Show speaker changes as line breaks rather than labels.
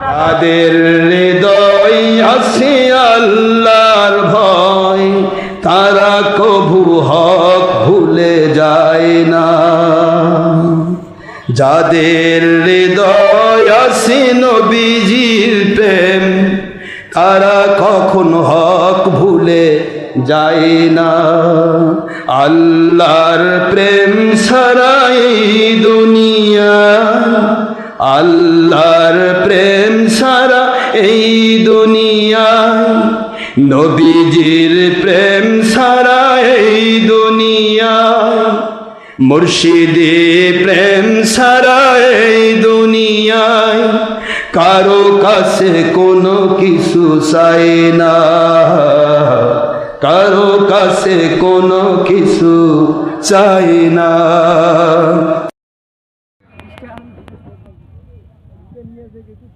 তাদের হৃদয় আছে আল্লাহর ভয়, তারা কভু হক ভুলে যায় না। যাদের হৃদয় আছে নবীজির প্রেম, তারা কখন হক ভুলে যায় না। আল্লাহর প্রেম ছাড়া এই দুনিয়া, আল্লাহর প্রেম ছাড়া এই দুনিয়ায়, নবীজির প্রেম ছাড়া এই দুনিয়ায়, মুর্শিদি প্রেম ছাড়া এই দুনিয়ায়, কারো কাছে কোনো কিছু চাই না, কারো কাছে কোনো কিছু চাই না। নিয়ে যে কিছু